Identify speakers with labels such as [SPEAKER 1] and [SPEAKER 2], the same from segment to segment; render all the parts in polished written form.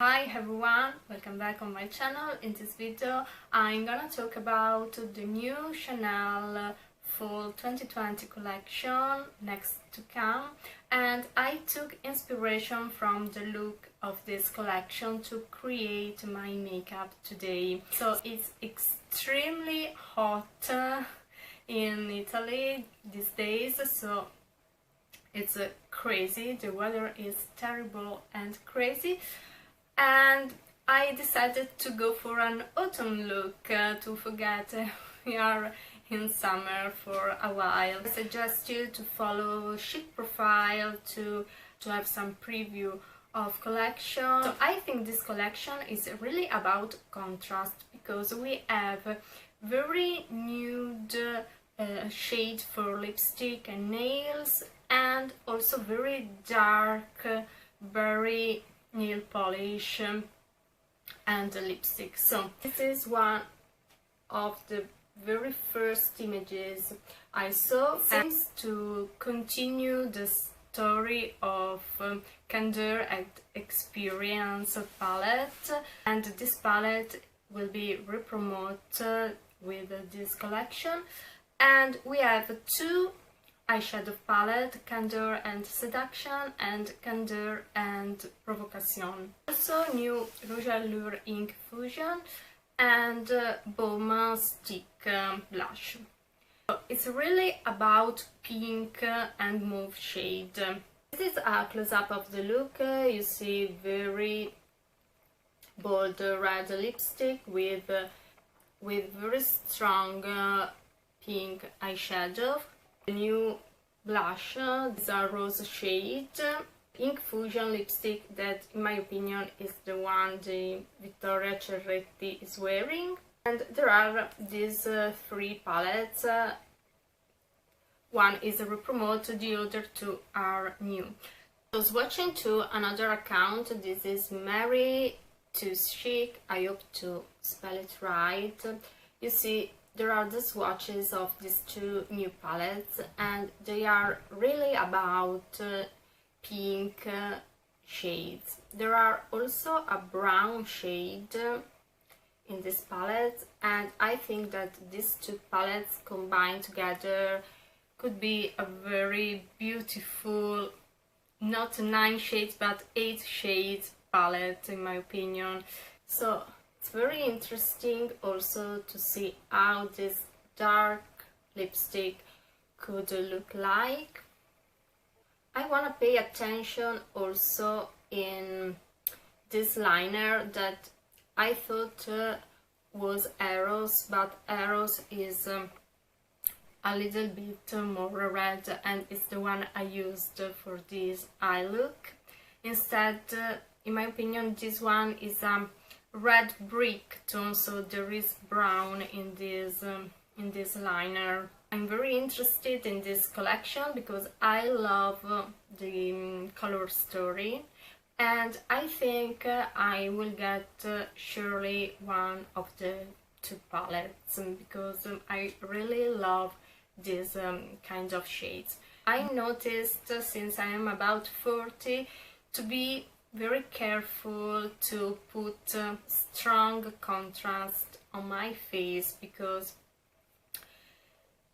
[SPEAKER 1] Hi everyone, welcome back on my channel. In this video I'm gonna talk about the new Chanel Fall 2020 collection next to come, and I took inspiration from the look of this collection to create my makeup today. So it's extremely hot in Italy these days, so it's crazy, the weather is terrible and crazy. And I decided to go for an autumn look to forget we are in summer for a while. I suggest you to follow Chic Profile to have some preview of collection. So I think this collection is really about contrast, because we have very nude shade for lipstick and nails, and also very dark, very nail polish and lipstick. So this is one of the very first images I saw, and to continue the story of Candeur and Experience palette, and this palette will be re-promoted with this collection. And we have two eyeshadow palette, Candeur and Seduction and Candeur and Provocation. Also new Rouge Allure Ink Fusion and Baume Stick blush. So it's really about pink and mauve shade. This is a close-up of the look. You see very bold red lipstick with very strong pink eyeshadow. The new blush is a rose shade, Ink Fusion lipstick that in my opinion is the one the Vittoria Cerretti is wearing. And there are these three palettes. One is a re-promote, the other two are new. I was watching to another account. This is Mary to Chic, I hope to spell it right. You see, there are the swatches of these two new palettes, and they are really about pink shades. There are also a brown shade in this palette, and I think that these two palettes combined together could be a very beautiful, not 9 shades but 8 shades palette in my opinion. So it's very interesting also to see how this dark lipstick could look like. I want to pay attention also in this liner that I thought was Eros, but Eros is a little bit more red, and it's the one I used for this eye look. Instead, in my opinion, this one is red brick tone, so there is brown in this liner. I'm very interested in this collection because I love the color story, and I think I will get surely one of the two palettes, because I really love these kind of shades. I noticed since I am about 40 to be very careful to put strong contrast on my face, because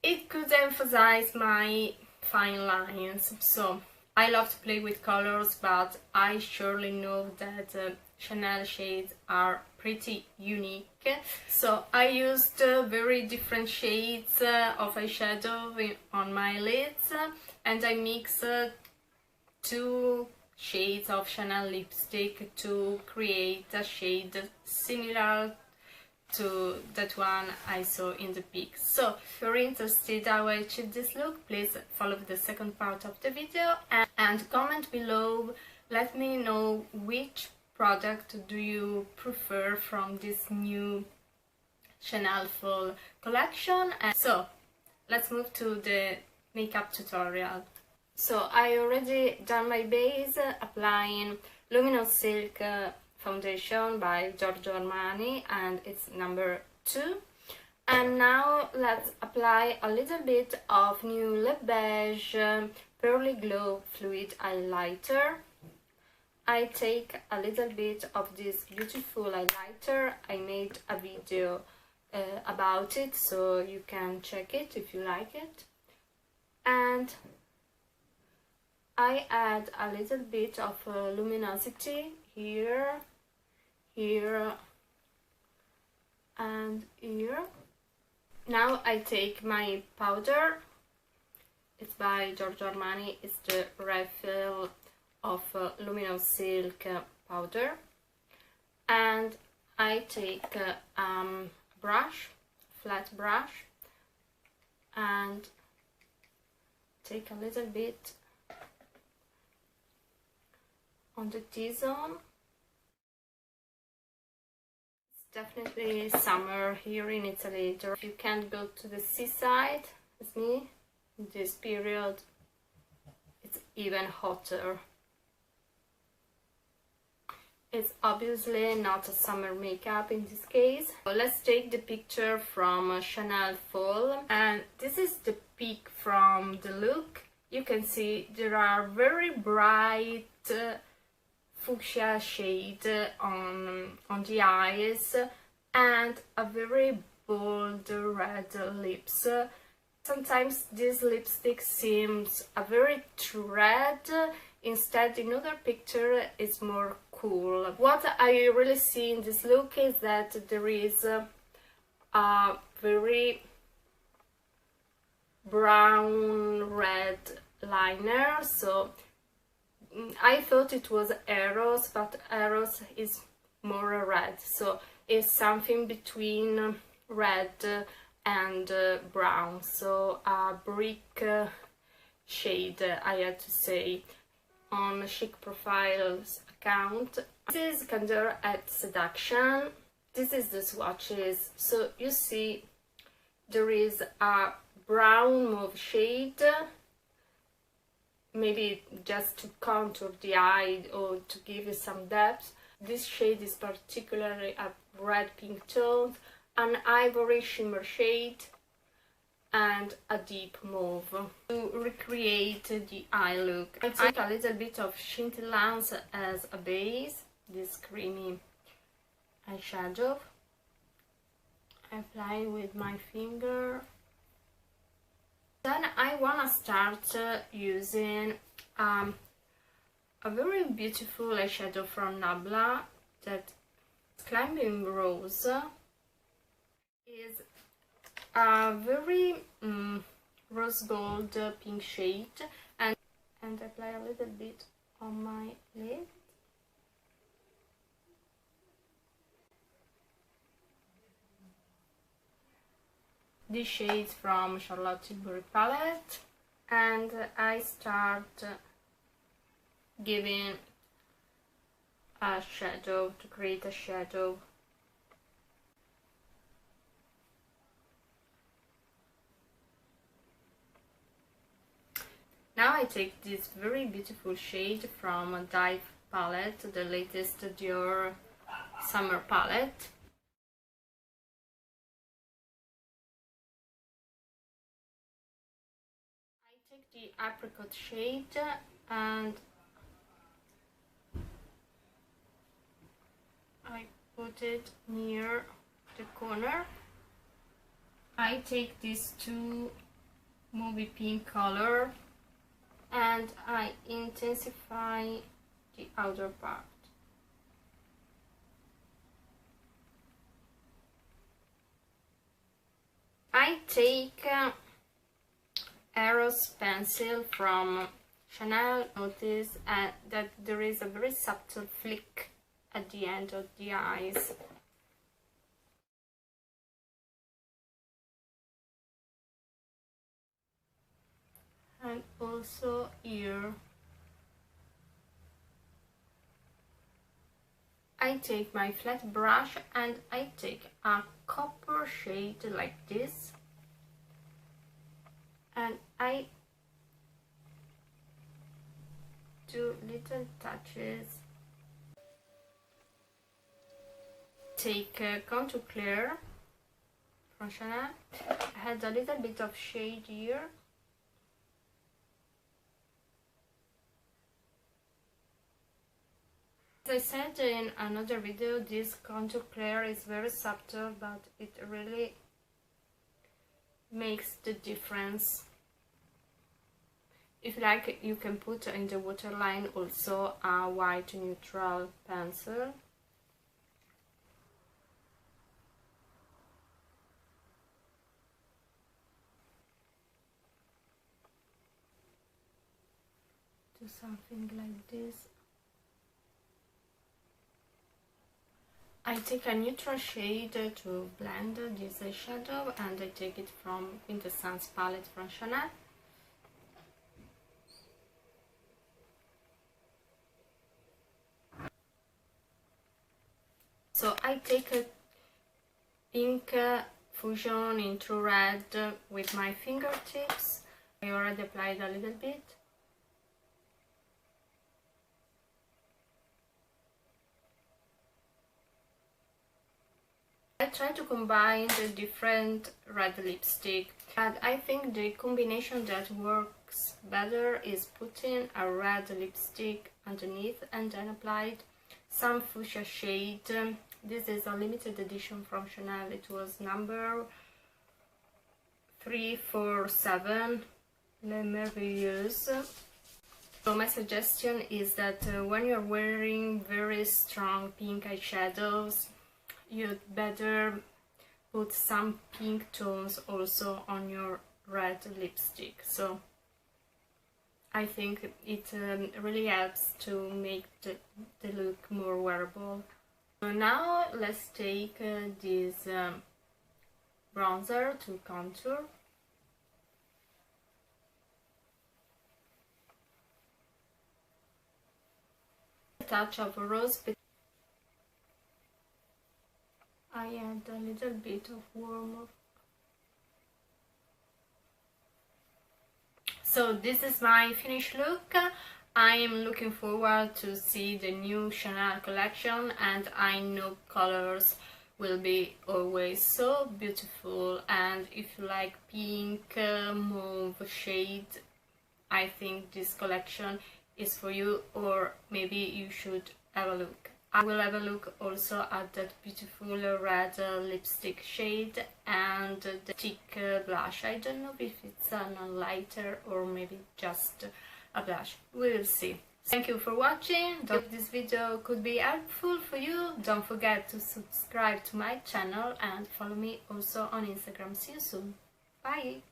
[SPEAKER 1] it could emphasize my fine lines. So I love to play with colors, but I surely know that Chanel shades are pretty unique. So I used very different shades of eyeshadow on my lids, and I mixed two shades of Chanel lipstick to create a shade similar to that one I saw in the pics. So if you're interested how I achieved this look, please follow the second part of the video and comment below. Let me know which product do you prefer from this new Chanel Fall collection. And so let's move to the makeup tutorial. So I already done my base, applying Luminous Silk foundation by Giorgio Armani, and it's number 2. And now let's apply a little bit of new Le Beige Pearly Glow Fluid Highlighter. I take a little bit of this beautiful highlighter. I made a video about it, so you can check it if you like it. And I add a little bit of luminosity here, here, and here. Now I take my powder. It's by Giorgio Armani. It's the refill of Luminous Silk powder. And I take a brush, flat brush, and take a little bit on the T-zone. Definitely summer here in Italy. If you can't go to the seaside, as me, in this period, it's even hotter. It's obviously not a summer makeup in this case. So let's take the picture from Chanel Fall, and this is the peak from the look. You can see there are very bright fuchsia shade on the eyes and a very bold red lips. Sometimes this lipstick seems a very red, instead in other picture it's more cool. What I really see in this look is that there is a very brown red liner, so I thought it was Eros, but Eros is more red, so it's something between red and brown, so a brick shade, I had to say, on Chic Profiles account. This is Candor at Seduction. This is the swatches, so you see there is a brown mauve shade, maybe just to contour the eye or to give you some depth. This shade is particularly a red pink tone, an ivory shimmer shade, and a deep mauve to recreate the eye look. I take a little bit of Scintillance as a base, this creamy eyeshadow. I apply with my finger. Then I wanna start using a very beautiful eyeshadow from Nabla, that Climbing Rose. Is a very rose gold pink shade, and apply a little bit on my lid. This shade from Charlotte Tilbury palette, and I start giving a shadow to create a shadow. Now I take this very beautiful shade from Dive palette, the latest Dior summer palette. I take the apricot shade and I put it near the corner. I take these two movie pink color and I intensify the outer part. I take Eros pencil from Chanel. Notice that there is a very subtle flick at the end of the eyes. And also here. I take my flat brush and I take a copper shade like this, and I do little touches. Take Contour Clear from Chanel. I had a little bit of shade here. I said in another video, this contour clear is very subtle, but it really makes the difference. If you like, you can put in the waterline also a white neutral pencil. Do something like this. I take a neutral shade to blend this eyeshadow, and I take it from Quintessence palette from Chanel. So I take a pink fusion in True Red with my fingertips. I already applied a little bit. I try to combine the different red lipstick, and I think the combination that works better is putting a red lipstick underneath and then applied some fuchsia shade. This is a limited edition from Chanel. It was number 347, Le Merveilleuse. So my suggestion is that when you're wearing very strong pink eyeshadows, you'd better put some pink tones also on your red lipstick. So I think it really helps to make the look more wearable. So now let's take this bronzer to contour. A touch of rose. I add a little bit of warm. So this is my finished look. I am looking forward to see the new Chanel collection, and I know colors will be always so beautiful, and if you like pink, mauve shade, I think this collection is for you, or maybe you should have a look. I will have a look also at that beautiful red lipstick shade and the thick blush. I don't know if it's a lighter or maybe just a blush. We will see. Thank you for watching. If this video could be helpful for you, don't forget to subscribe to my channel and follow me also on Instagram. See you soon. Bye!